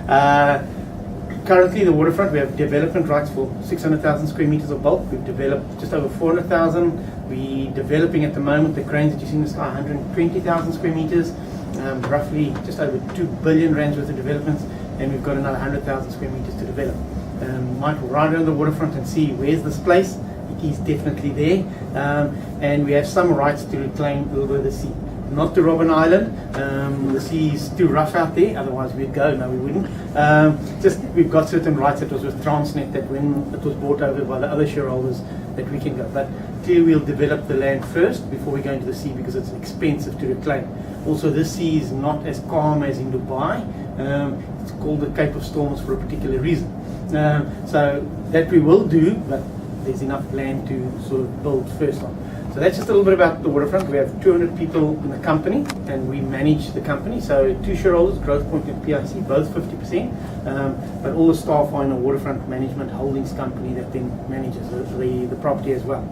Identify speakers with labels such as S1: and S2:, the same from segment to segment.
S1: Currently, the waterfront, we have development rights for 600,000 square meters of bulk. We've developed just over 400,000. We're developing at the moment the cranes that you see in the sky, 120,000 square meters, roughly just over 2 billion rands worth of developments, and we've got another 100,000 square meters to develop. Might ride around the waterfront and see where's this place. It is definitely there, and we have some rights to reclaim over the sea. Not to Robben Island. The sea is too rough out there, otherwise we'd go. No, we wouldn't. Just we've got certain rights that was with Transnet that when it was bought over by the other shareholders that we can go. But clearly we'll develop the land first before we go into the sea because it's expensive to reclaim. Also, this sea is not as calm as in Dubai. It's called the Cape of Storms for a particular reason. So that we will do, but there's enough land to sort of build first on. So that's just a little bit about the waterfront. We have 200 people in the company and we manage the company. So 2 shareholders, Growthpoint and PIC, both 50%. But all the staff are in a waterfront management holdings company that then manages the property as well.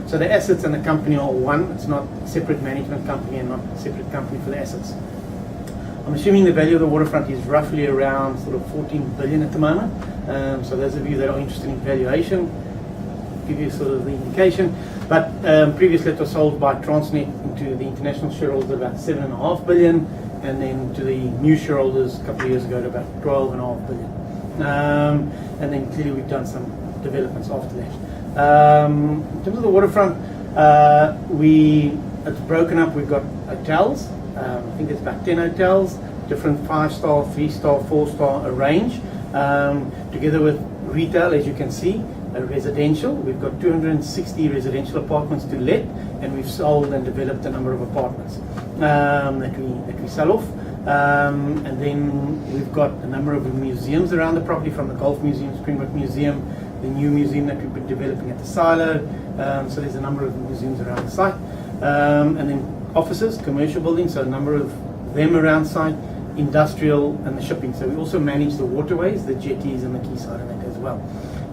S1: So the assets and the company are one. It's not a separate management company and not a separate company for the assets. I'm assuming the value of the waterfront is roughly around sort of 14 billion at the moment. So those of you that are interested in valuation, give you sort of the indication. But previously it was sold by Transnet into the international shareholders at about 7.5 billion, and then to the new shareholders a couple of years ago at about 12.5 billion. And then clearly we've done some developments after that. In terms of the waterfront, it's broken up. We've got hotels. I think it's about 10 hotels, different 5-star, 3-star, 4-star, a range, together with retail, as you can see. Residential, we've got 260 residential apartments to let, and we've sold and developed a number of apartments that we sell off. And then we've got a number of museums around the property, from the Golf Museum, Springbok Museum, the new museum that we've been developing at the silo. So there's a number of museums around the site, and then offices, commercial buildings, so a number of them around site, industrial, and the shipping. So we also manage the waterways, the jetties, and the quayside of that as well.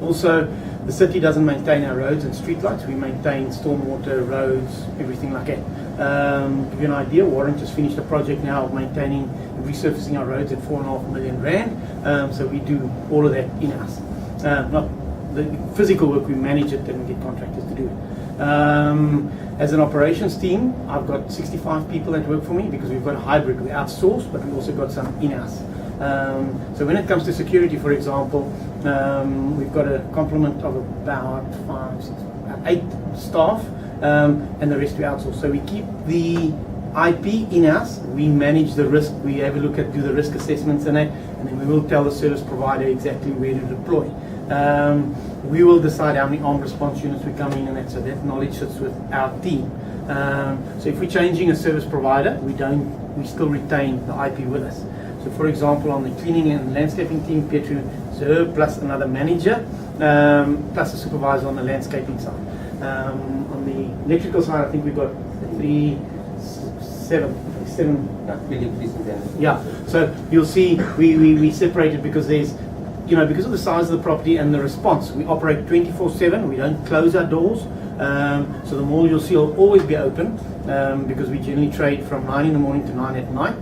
S1: Also, the city doesn't maintain our roads and streetlights. We maintain stormwater, roads, everything like that. To give you an idea, Warren just finished a project now of maintaining and resurfacing our roads at 4.5 million rand. So we do all of that in-house. Not the physical work, we manage it and we get contractors to do it. As an operations team, I've got 65 people that work for me because we've got a hybrid. We outsource, but we've also got some in-house. So when it comes to security, for example, we've got a complement of about 8 staff, and the rest we outsource. So we keep the IP in-house, we manage the risk, we have a look at, do the risk assessments and that, and then we will tell the service provider exactly where to deploy. We will decide how many armed response units we come in and that, so that knowledge sits with our team. So if we're changing a service provider, we still retain the IP with us. So for example, on the cleaning and landscaping team, Petru is her plus another manager, plus a supervisor on the landscaping side. On the electrical side, I think we've got seven. Yeah, so you'll see we separated because there's, because of the size of the property and the response, we operate 24/7. We don't close our doors. So the mall, you'll see, will always be open because we generally trade from 9 in the morning to 9 at night.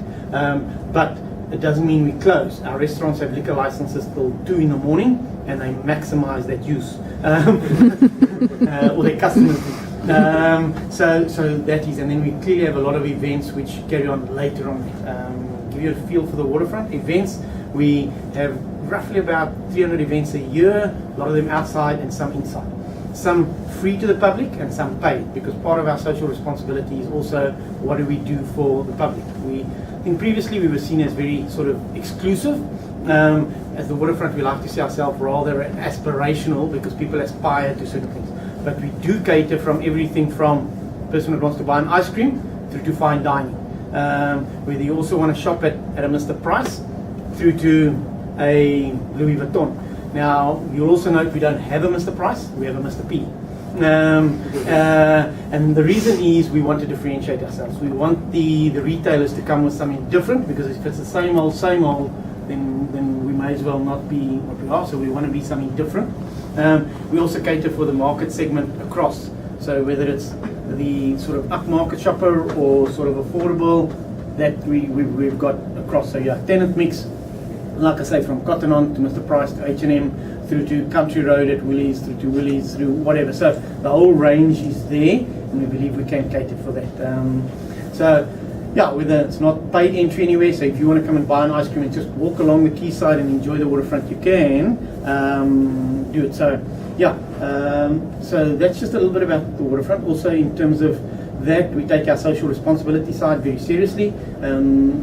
S1: But it doesn't mean we close. Our restaurants have liquor licenses till 2 in the morning, and they maximize that use, or their customers do. So that is, and then we clearly have a lot of events which carry on later on. Give you a feel for the waterfront events. We have roughly about 300 events a year, a lot of them outside and some inside. Some free to the public and some paid, because part of our social responsibility is also what do we do for the public. I think previously we were seen as very sort of exclusive. As the waterfront, we like to see ourselves rather aspirational because people aspire to certain things. But we do cater from everything from a person that wants to buy an ice cream through to fine dining. Whether you also want to shop at a Mr. Price through to a Louis Vuitton. Now, you'll also note we don't have a Mr. Price, we have a Mr. P. And the reason is we want to differentiate ourselves. We want the retailers to come with something different, because if it's the same old, then we may as well not be what we are. So we want to be something different. We also cater for the market segment across. So whether it's the sort of upmarket shopper or sort of affordable, that we've got across. So you have tenant mix, like I say, from Cotton On to Mr. Price to H&M, through to Country Road at Woolies, through to Woolies, through whatever. So the whole range is there, and we believe we can cater for that. So yeah, whether it's not paid entry anywhere, so if you want to come and buy an ice cream and just walk along the quayside and enjoy the waterfront, you can do it. So yeah, so that's just a little bit about the waterfront. Also, in terms of that, we take our social responsibility side very seriously.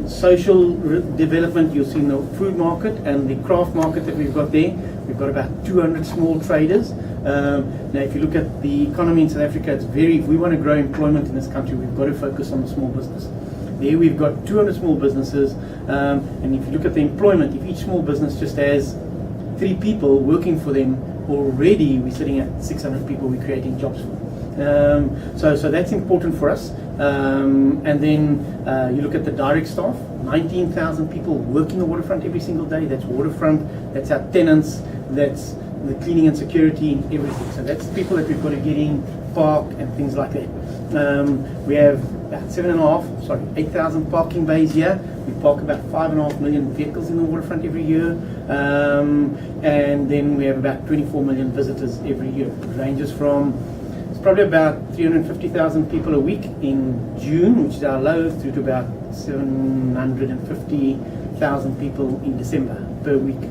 S1: Social development, you'll see in the food market and the craft market that we've got there. We've got about 200 small traders. Now, if you look at the economy in South Africa, it's if we want to grow employment in this country, we've got to focus on the small business. There we've got 200 small businesses, and if you look at the employment, if each small business just has 3 people working for them, already we're sitting at 600 people we're creating jobs for. So that's important for us. And then you look at the direct staff, 19,000 people working the waterfront every single day. That's waterfront, that's our tenants, that's the cleaning and security and everything. So that's people that we've got to get in, park and things like that. We have about 8,000 parking bays here. We park about 5.5 million vehicles in the waterfront every year. And then we have about 24 million visitors every year. It ranges from probably about 350,000 people a week in June, which is our low, through to about 750,000 people in December per week.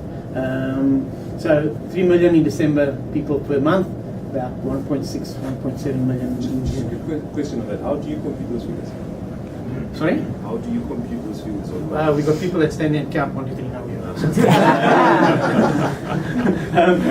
S1: So 3 million in December people per month, about 1.6, 1.7 million in June.
S2: Quick question on that. How do you compute those figures?
S1: Sorry?
S2: How do you compute those figures?
S1: We've got people that stand there and count 1, 2, 3, now we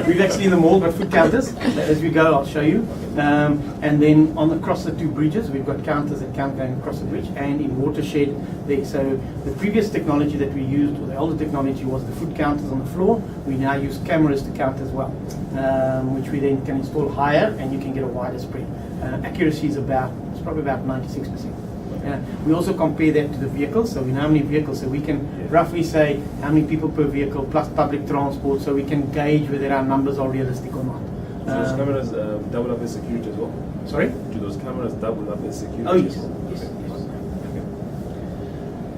S1: we've actually in the mall got food counters. As we go, I'll show you. And then across the 2 bridges, we've got counters that count going across the bridge, and in Watershed there. So the previous technology that we used, or the older technology, was the food counters on the floor. We now use cameras to count as well, which we then can install higher, and you can get a wider spread. Accuracy is probably about 96%. We also compare that to the vehicles, so we know how many vehicles, so we can roughly say how many people per vehicle plus public transport, so we can gauge whether our numbers are realistic or not.
S2: Do those cameras double up as security as well?
S1: Sorry?
S2: Do those cameras double up as security?
S1: Oh yes.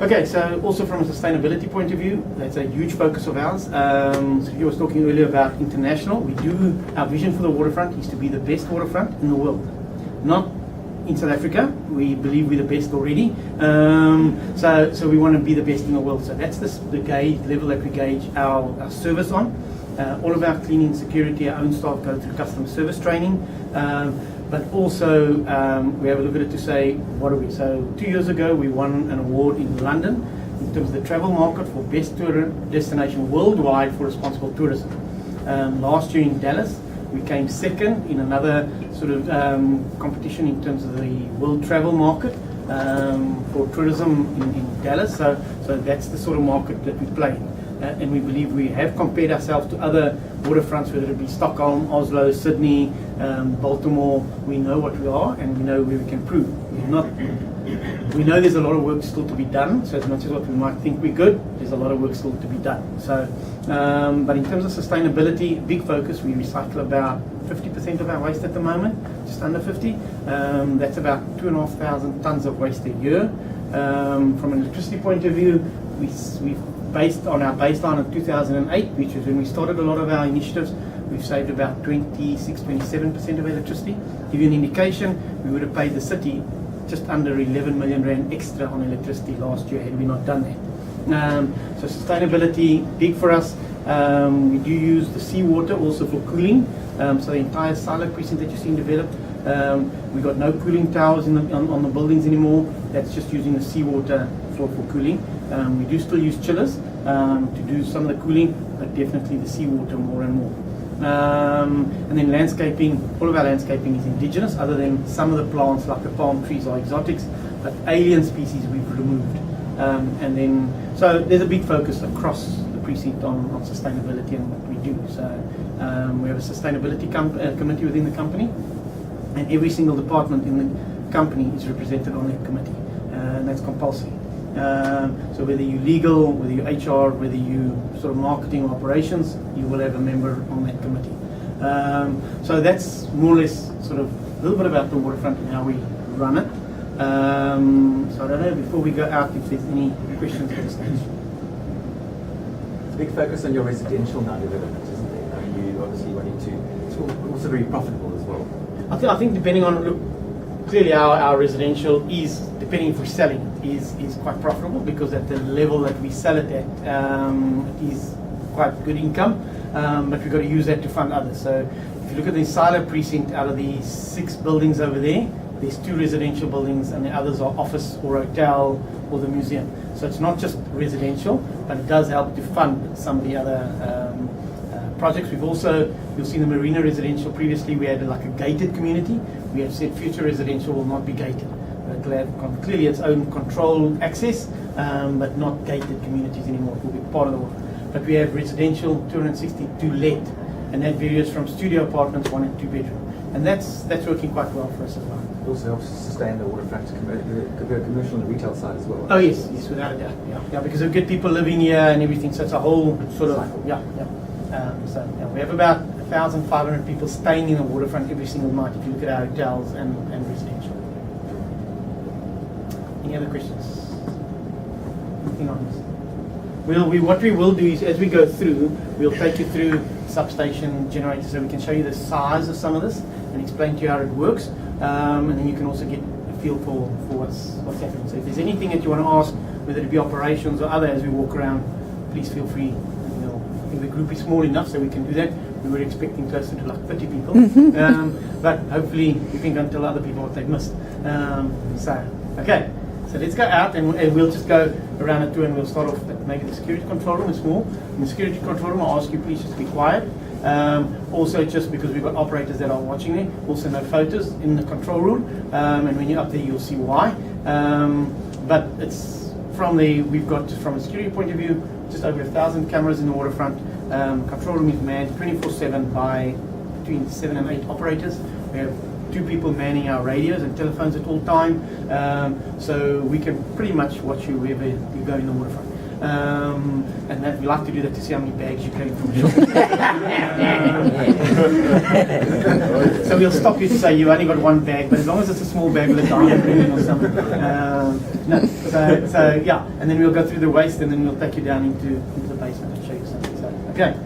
S1: Okay, so also from a sustainability point of view, that's a huge focus of ours. So you was talking earlier about international. Our vision for the waterfront is to be the best waterfront in the world. Not in South Africa, we believe we're the best already. So we want to be the best in the world. So that's the gauge level that we gauge our service on. All of our cleaning, security, our own staff go through customer service training. But also we have a look at it to say, what are we? So 2 years ago we won an award in London in terms of the travel market for best tour destination worldwide for responsible tourism. Last year in Dallas we came second in another sort of competition in terms of the world travel market for tourism in Dallas. So that's the sort of market that we play in. And we believe we have compared ourselves to other waterfronts, whether it be Stockholm, Oslo, Sydney, Baltimore. We know what we are, and we know where we can prove. We know there's a lot of work still to be done. So as much as what we might think we're good, there's a lot of work still to be done. So, but in terms of sustainability, big focus. We recycle about 50% of our waste at the moment, just under 50. That's about 2,500 tons of waste a year. From an electricity point of view, we've based on our baseline of 2008, which is when we started a lot of our initiatives, we've saved about 27% of electricity. To give you an indication, we would have paid the city just under 11 million rand extra on electricity last year had we not done that. So sustainability, big for us. We do use the seawater also for cooling. So the entire silo precinct that you've seen developed, we've got no cooling towers on the buildings anymore. That's just using the seawater for cooling. We do still use chillers to do some of the cooling, but definitely the seawater more and more. And then landscaping, all of our landscaping is indigenous, other than some of the plants like the palm trees are exotics, but alien species we've removed. And then, so there's a big focus across the precinct on sustainability and what we do. So we have a sustainability committee within the company, and every single department in the company is represented on that committee, and that's compulsory. So whether you're legal, whether you're HR, whether you sort of marketing or operations, you will have a member on that committee. So that's more or less sort of a little bit about the waterfront and how we run it. So I don't know, before we go out, if there's any questions at this stage.
S3: big focus on your residential now development, isn't there? I mean, you obviously wanting to, it's also very profitable as well.
S1: I think depending on, look, clearly our residential is, depending if we're selling it, is quite profitable because at the level that we sell it at, it is quite good income, but we've got to use that to fund others. So if you look at the silo precinct, out of the 6 buildings over there, there's 2 residential buildings and the others are office or hotel or the museum. So it's not just residential, but it does help to fund some of the other projects. We've also, you'll see the marina residential, previously we had like a gated community. We have said future residential will not be gated. It'll have clearly its own controlled access, but not gated communities anymore. It will be part of the water. But we have residential 262 let, and that varies from studio apartments, 1 and 2 bedroom. And that's working quite well for us as well.
S3: It also helps sustain the waterfront the commercial and retail side as well.
S1: Oh yes, without a doubt. Yeah, because we get people living here and everything, so it's a whole sort of
S3: cycle.
S1: So we have about 1,500 people staying in the waterfront every single night if you look at our hotels and residential. Any other questions? Anything on this? What we will do is, as we go through, we'll take you through substation generators so we can show you the size of some of this and explain to you how it works, and then you can also get a feel for what's happening. So if there's anything that you want to ask, whether it be operations or other, as we walk around, please feel free. I think the group is small enough so we can do that. We were expecting closer to like 30 people, but hopefully we can go and tell other people what they've missed. Okay. So let's go out and we'll just go around a tour and we'll start off at maybe the security control room is small. In the security control room, I'll ask you please just be quiet. Also, just because we've got operators that are watching there, also no photos in the control room. And when you're up there, you'll see why. But it's we've got, from a security point of view, just over 1,000 cameras in the waterfront. Control room is manned 24/7 by between 7 and 8 operators. We have 2 people manning our radios and telephones at all time, so we can pretty much watch you wherever you go in the waterfront. And that we like to do that to see how many bags you carry from the shop. So we'll stop you to say you only got 1 bag, but as long as it's a small bag with a diamond ring or something. So yeah, and then we'll go through the waste and then we'll take you down into the basement and show you something. So, okay.